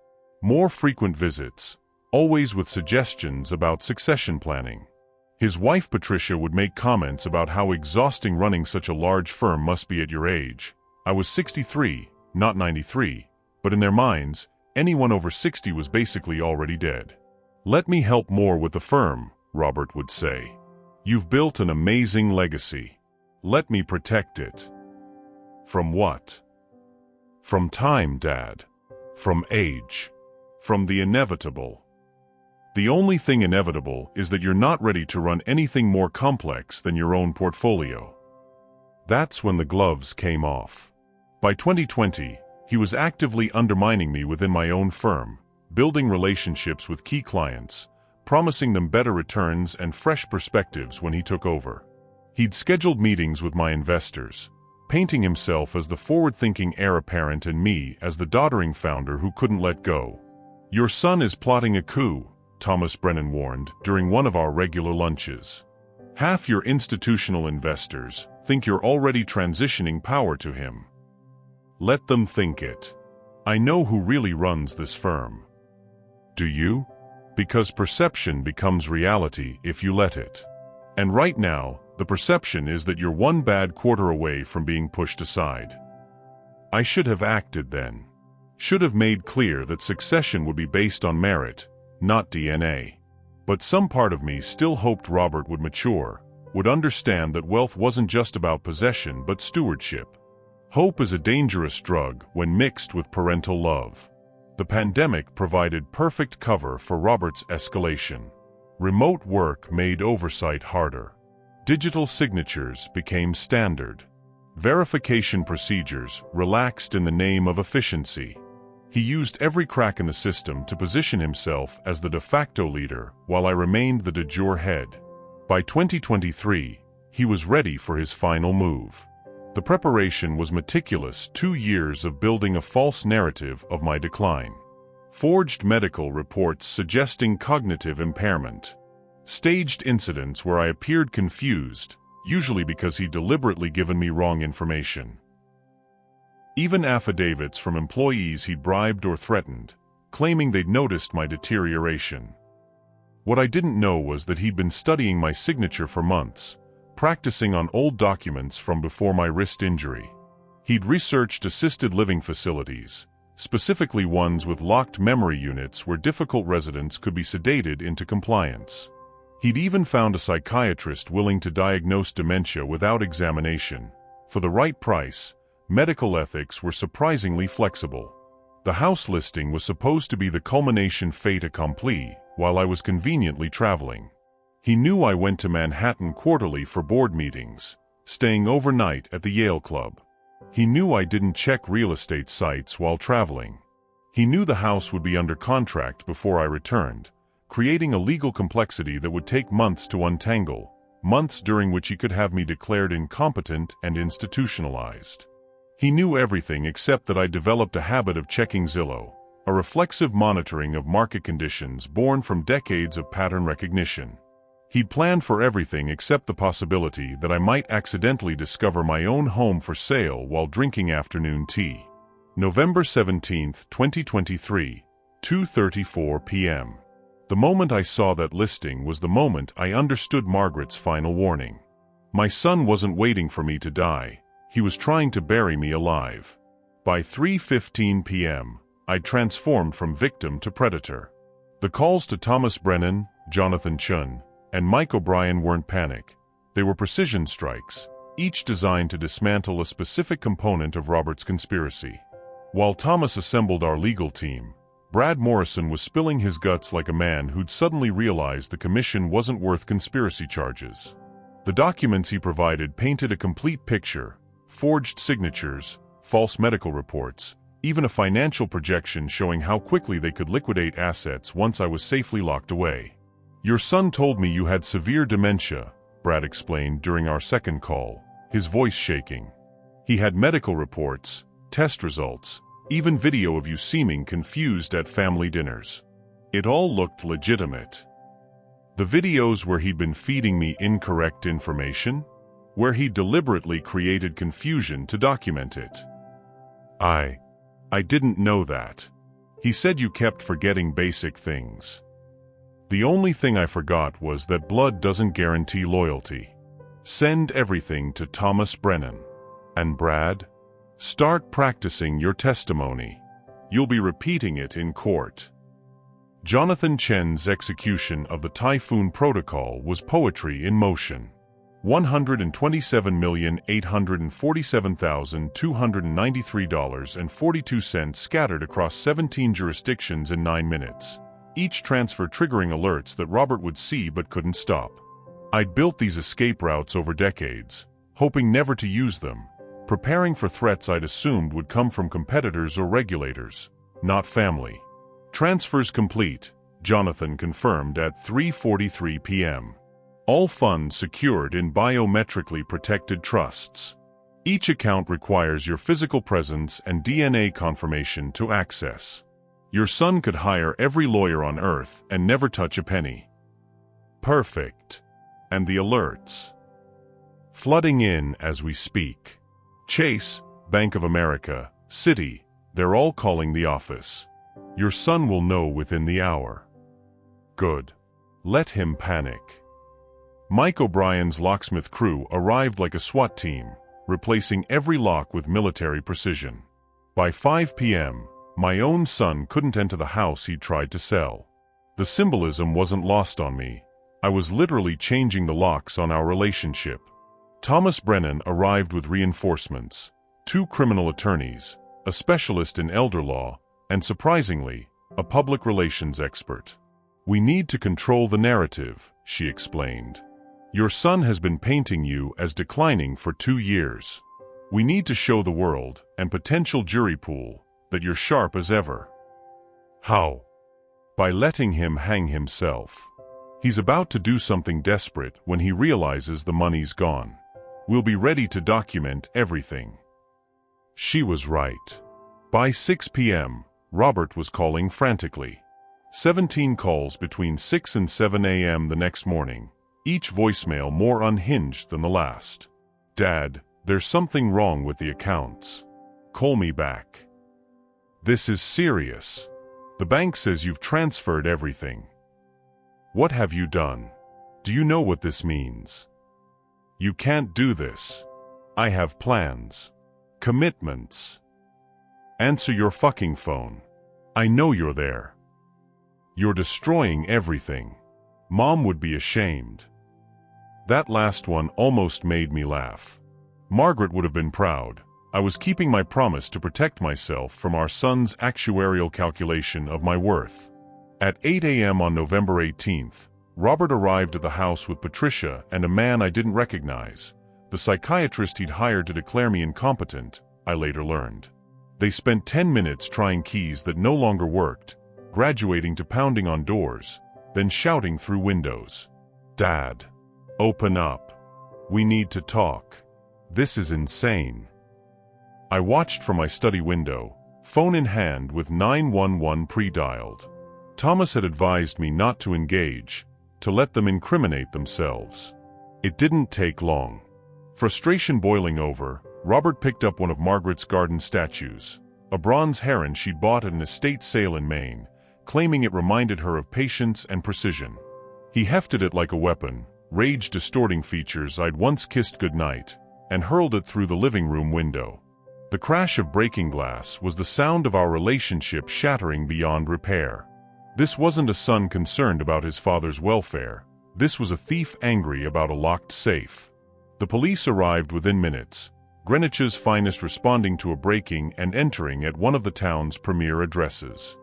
More frequent visits, always with suggestions about succession planning. His wife Patricia would make comments about how exhausting running such a large firm must be at your age. I was 63, not 93, but in their minds, anyone over 60 was basically already dead. Let me help more with the firm, Robert would say. You've built an amazing legacy. Let me protect it. From what? From time, Dad. From age. From the inevitable. The only thing inevitable is that you're not ready to run anything more complex than your own portfolio. That's when the gloves came off. By 2020, he was actively undermining me within my own firm, building relationships with key clients, promising them better returns and fresh perspectives when he took over. He'd scheduled meetings with my investors, painting himself as the forward-thinking heir apparent and me as the doddering founder who couldn't let go. "Your son is plotting a coup," Thomas Brennan warned during one of our regular lunches. "Half your institutional investors think you're already transitioning power to him. Let them think it. I know who really runs this firm." Do you? Because perception becomes reality if you let it. And right now, the perception is that you're one bad quarter away from being pushed aside. I should have acted then. Should have made clear that succession would be based on merit, not DNA. But some part of me still hoped Robert would mature, would understand that wealth wasn't just about possession but stewardship. Hope is a dangerous drug when mixed with parental love. The pandemic provided perfect cover for Robert's escalation. Remote work made oversight harder. Digital signatures became standard. Verification procedures relaxed in the name of efficiency. He used every crack in the system to position himself as the de facto leader while I remained the de jure head. By 2023, he was ready for his final move. The preparation was meticulous, 2 years of building a false narrative of my decline. Forged medical reports suggesting cognitive impairment. Staged incidents where I appeared confused, usually because he'd deliberately given me wrong information. Even affidavits from employees he'd bribed or threatened, claiming they'd noticed my deterioration. What I didn't know was that he'd been studying my signature for months, practicing on old documents from before my wrist injury. He'd researched assisted living facilities, specifically ones with locked memory units where difficult residents could be sedated into compliance. He'd even found a psychiatrist willing to diagnose dementia without examination. For the right price, medical ethics were surprisingly flexible. The house listing was supposed to be the culmination fait accompli, while I was conveniently traveling. He knew I went to Manhattan quarterly for board meetings, staying overnight at the Yale Club. He knew I didn't check real estate sites while traveling. He knew the house would be under contract before I returned, creating a legal complexity that would take months to untangle, months during which he could have me declared incompetent and institutionalized. He knew everything except that I developed a habit of checking Zillow, a reflexive monitoring of market conditions born from decades of pattern recognition. He'd planned for everything except the possibility that I might accidentally discover my own home for sale while drinking afternoon tea. November 17, 2023, 2:34 p.m. The moment I saw that listing was the moment I understood Margaret's final warning. My son wasn't waiting for me to die. He was trying to bury me alive. By 3:15 p.m., I'd transformed from victim to predator. The calls to Thomas Brennan, Jonathan Chun, and Mike O'Brien weren't panic. They were precision strikes, each designed to dismantle a specific component of Robert's conspiracy. While Thomas assembled our legal team, Brad Morrison was spilling his guts like a man who'd suddenly realized the commission wasn't worth conspiracy charges. The documents he provided painted a complete picture: forged signatures, false medical reports, even a financial projection showing how quickly they could liquidate assets once I was safely locked away. "Your son told me you had severe dementia," Brad explained during our second call, his voice shaking. "He had medical reports, test results, even video of you seeming confused at family dinners. It all looked legitimate." The videos where he'd been feeding me incorrect information? Where he deliberately created confusion to document it? I didn't know that. He said you kept forgetting basic things. The only thing I forgot was that blood doesn't guarantee loyalty. Send everything to Thomas Brennan. And Brad, start practicing your testimony. You'll be repeating it in court. Jonathan Chen's execution of the Typhoon Protocol was poetry in motion. $127,847,293.42 scattered across 17 jurisdictions in 9 minutes. Each transfer triggering alerts that Robert would see but couldn't stop. I'd built these escape routes over decades, hoping never to use them, preparing for threats I'd assumed would come from competitors or regulators, not family. Transfers complete, Jonathan confirmed at 3:43 p.m. All funds secured in biometrically protected trusts. Each account requires your physical presence and DNA confirmation to access. Your son could hire every lawyer on earth and never touch a penny. Perfect. And the alerts. Flooding in as we speak. Chase, Bank of America, Citi, they're all calling the office. Your son will know within the hour. Good. Let him panic. Mike O'Brien's locksmith crew arrived like a SWAT team, replacing every lock with military precision. By 5 p.m., my own son couldn't enter the house he'd tried to sell. The symbolism wasn't lost on me. I was literally changing the locks on our relationship. Thomas Brennan arrived with reinforcements, 2 criminal attorneys, a specialist in elder law, and surprisingly, a public relations expert. We need to control the narrative, she explained. Your son has been painting you as declining for 2 years. We need to show the world, and potential jury pool, that you're sharp as ever. How? By letting him hang himself. He's about to do something desperate when he realizes the money's gone. We'll be ready to document everything. She was right. By 6 p.m., Robert was calling frantically. 17 calls between 6 and 7 a.m. the next morning, each voicemail more unhinged than the last. Dad, there's something wrong with the accounts. Call me back. This is serious. The bank says you've transferred everything. What have you done? Do you know what this means? You can't do this. I have plans. Commitments. Answer your fucking phone. I know you're there. You're destroying everything. Mom would be ashamed. That last one almost made me laugh. Margaret would have been proud. I was keeping my promise to protect myself from our son's actuarial calculation of my worth. At 8 a.m. on November 18th, Robert arrived at the house with Patricia and a man I didn't recognize, the psychiatrist he'd hired to declare me incompetent, I later learned. They spent 10 minutes trying keys that no longer worked, graduating to pounding on doors, then shouting through windows. Dad, open up. We need to talk. This is insane. I watched from my study window, phone in hand with 911 pre-dialed. Thomas had advised me not to engage, to let them incriminate themselves. It didn't take long. Frustration boiling over, Robert picked up one of Margaret's garden statues, a bronze heron she'd bought at an estate sale in Maine, claiming it reminded her of patience and precision. He hefted it like a weapon, rage-distorting features I'd once kissed goodnight, and hurled it through the living room window. The crash of breaking glass was the sound of our relationship shattering beyond repair. This wasn't a son concerned about his father's welfare. This was a thief angry about a locked safe. The police arrived within minutes, Greenwich's finest responding to a breaking and entering at one of the town's premier addresses.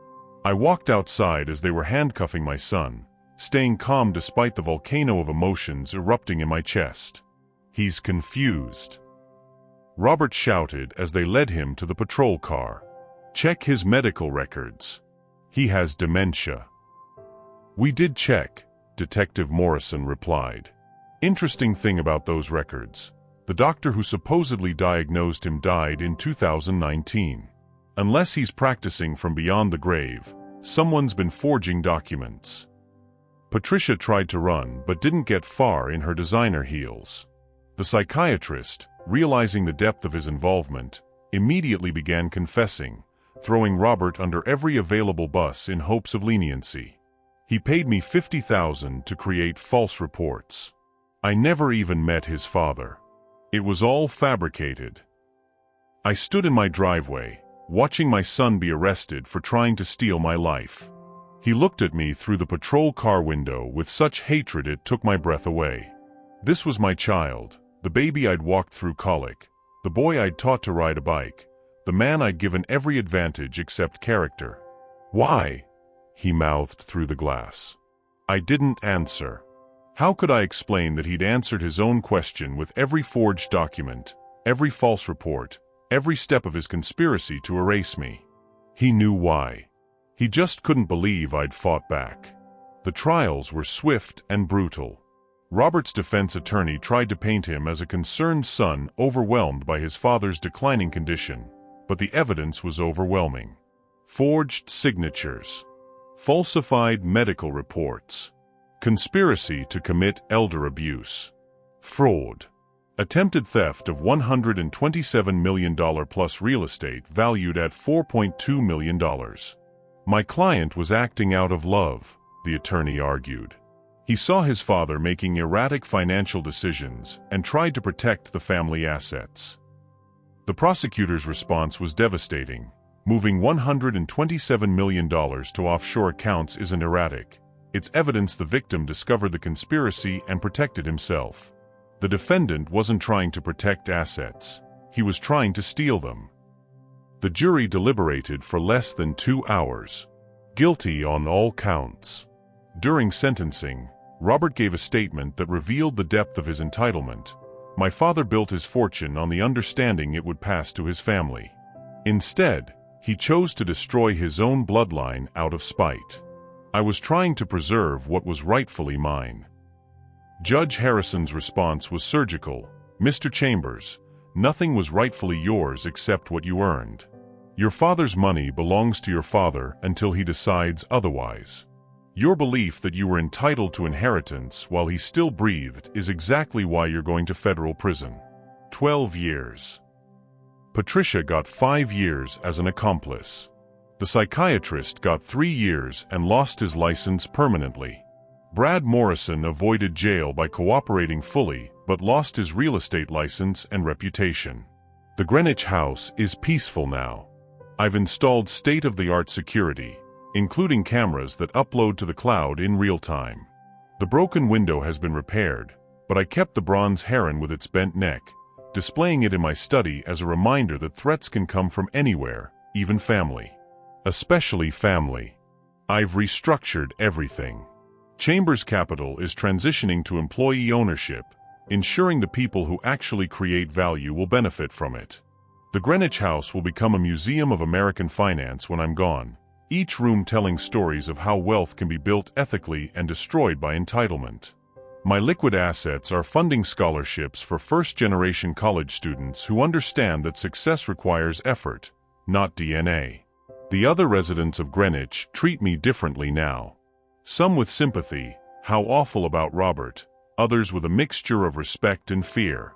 I walked outside as they were handcuffing my son, staying calm despite the volcano of emotions erupting in my chest. He's confused. Robert shouted as they led him to the patrol car. Check his medical records. He has dementia. We did check, Detective Morrison replied. Interesting thing about those records. The doctor who supposedly diagnosed him died in 2019. Unless he's practicing from beyond the grave, someone's been forging documents. Patricia tried to run but didn't get far in her designer heels. The psychiatrist, realizing the depth of his involvement, immediately began confessing, throwing Robert under every available bus in hopes of leniency. He paid me $50,000 to create false reports. I never even met his father. It was all fabricated. I stood in my driveway, watching my son be arrested for trying to steal my life. He looked at me through the patrol car window with such hatred it took my breath away. This was my child, the baby I'd walked through colic, the boy I'd taught to ride a bike, the man I'd given every advantage except character. Why? He mouthed through the glass. I didn't answer. How could I explain that he'd answered his own question with every forged document, every false report, every step of his conspiracy to erase me? He knew why. He just couldn't believe I'd fought back. The trials were swift and brutal. Robert's defense attorney tried to paint him as a concerned son overwhelmed by his father's declining condition, but the evidence was overwhelming. Forged signatures, falsified medical reports, conspiracy to commit elder abuse, fraud, attempted theft of $127 million plus real estate valued at $4.2 million. My client was acting out of love, the attorney argued. He saw his father making erratic financial decisions and tried to protect the family assets. The prosecutor's response was devastating. Moving $127 million to offshore accounts isn't erratic. It's evidence the victim discovered the conspiracy and protected himself. The defendant wasn't trying to protect assets. He was trying to steal them. The jury deliberated for less than 2 hours. Guilty on all counts. During sentencing, Robert gave a statement that revealed the depth of his entitlement. My father built his fortune on the understanding it would pass to his family. Instead, he chose to destroy his own bloodline out of spite. I was trying to preserve what was rightfully mine. Judge Harrison's response was surgical. Mr. Chambers, nothing was rightfully yours except what you earned. Your father's money belongs to your father until he decides otherwise. Your belief that you were entitled to inheritance while he still breathed is exactly why you're going to federal prison. 12 years. Patricia got 5 years as an accomplice. The psychiatrist got 3 years and lost his license permanently. Brad Morrison avoided jail by cooperating fully, but lost his real estate license and reputation. The Greenwich house is peaceful now. I've installed state-of-the-art security, including cameras that upload to the cloud in real time. The broken window has been repaired, but I kept the bronze heron with its bent neck, displaying it in my study as a reminder that threats can come from anywhere, even family. Especially family. I've restructured everything. Chambers Capital is transitioning to employee ownership, ensuring the people who actually create value will benefit from it. The Greenwich House will become a museum of American finance when I'm gone, each room telling stories of how wealth can be built ethically and destroyed by entitlement. My liquid assets are funding scholarships for first-generation college students who understand that success requires effort, not DNA. The other residents of Greenwich treat me differently now. Some with sympathy, how awful about Robert, others with a mixture of respect and fear.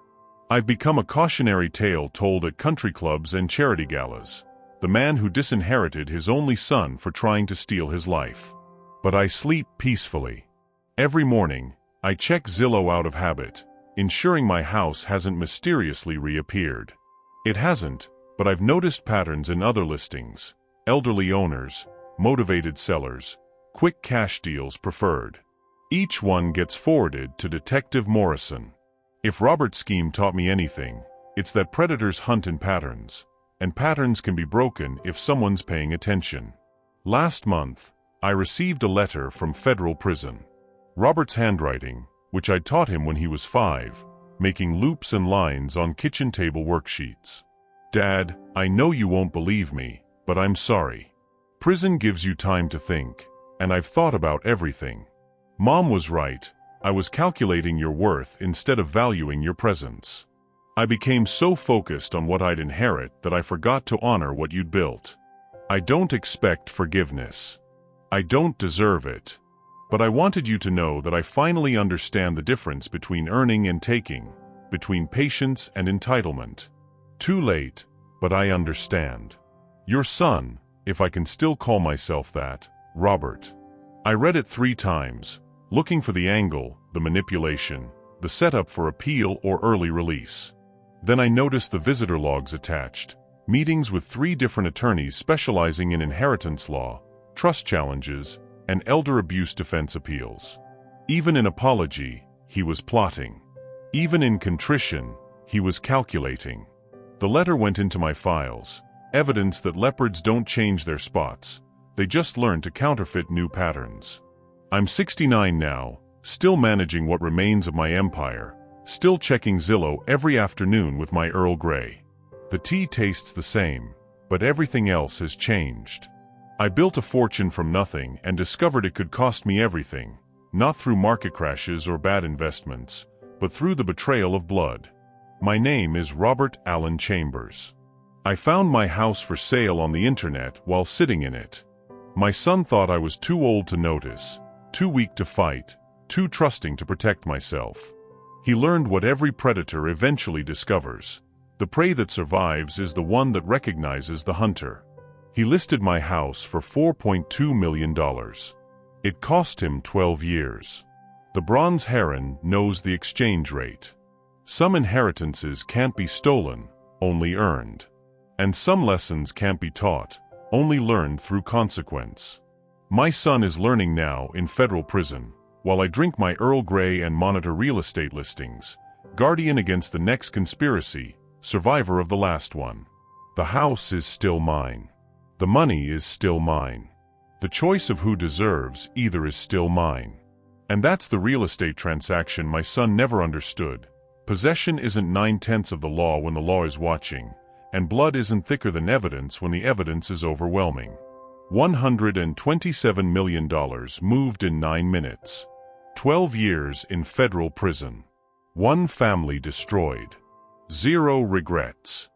I've become a cautionary tale told at country clubs and charity galas, the man who disinherited his only son for trying to steal his life. But I sleep peacefully. Every morning, I check Zillow out of habit, ensuring my house hasn't mysteriously reappeared. It hasn't, but I've noticed patterns in other listings: elderly owners, motivated sellers, quick cash deals preferred. Each one gets forwarded to Detective Morrison. If Robert's scheme taught me anything, it's that predators hunt in patterns, and patterns can be broken if someone's paying attention. Last month, I received a letter from federal prison. Robert's handwriting, which I'd taught him when he was 5, making loops and lines on kitchen table worksheets. Dad, I know you won't believe me, but I'm sorry. Prison gives you time to think, and I've thought about everything. Mom was right. I was calculating your worth instead of valuing your presence. I became so focused on what I'd inherit that I forgot to honor what you'd built. I don't expect forgiveness. I don't deserve it. But I wanted you to know that I finally understand the difference between earning and taking, between patience and entitlement. Too late, but I understand. Your son, if I can still call myself that, Robert. I read it 3 times, looking for the angle, the manipulation, the setup for appeal or early release. Then I noticed the visitor logs attached, meetings with 3 different attorneys specializing in inheritance law, trust challenges, and elder abuse defense appeals. Even in apology, he was plotting. Even in contrition, he was calculating. The letter went into my files, evidence that leopards don't change their spots, they just learn to counterfeit new patterns. I'm 69 now, still managing what remains of my empire, still checking Zillow every afternoon with my Earl Grey. The tea tastes the same, but everything else has changed. I built a fortune from nothing and discovered it could cost me everything, not through market crashes or bad investments, but through the betrayal of blood. My name is Robert Allen Chambers. I found my house for sale on the internet while sitting in it. My son thought I was too old to notice, too weak to fight, too trusting to protect myself. He learned what every predator eventually discovers. The prey that survives is the one that recognizes the hunter. He listed my house for $4.2 million. It cost him 12 years. The bronze heron knows the exchange rate. Some inheritances can't be stolen, only earned. And some lessons can't be taught, only learned through consequence. My son is learning now in federal prison, while I drink my Earl Grey and monitor real estate listings, guardian against the next conspiracy, survivor of the last one. The house is still mine. The money is still mine. The choice of who deserves either is still mine. And that's the real estate transaction my son never understood. Possession isn't 9/10 of the law when the law is watching, and blood isn't thicker than evidence when the evidence is overwhelming. $127 million moved in 9 minutes. 12 years in federal prison. One family destroyed. 0 regrets.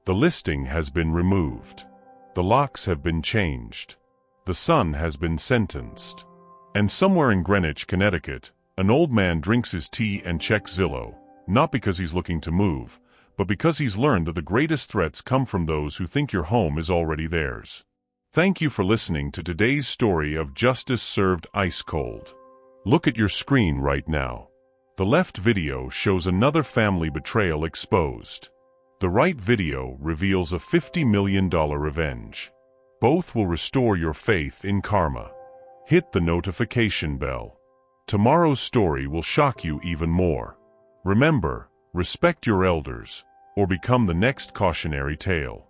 The listing has been removed. The locks have been changed. The son has been sentenced. And somewhere in Greenwich, Connecticut, an old man drinks his tea and checks Zillow, not because he's looking to move, but because he's learned that the greatest threats come from those who think your home is already theirs. Thank you for listening to today's story of justice served ice cold. Look at your screen right now. The left video shows another family betrayal exposed. The right video reveals a $50 million revenge. Both will restore your faith in karma. Hit the notification bell. Tomorrow's story will shock you even more. Remember, respect your elders, or become the next cautionary tale.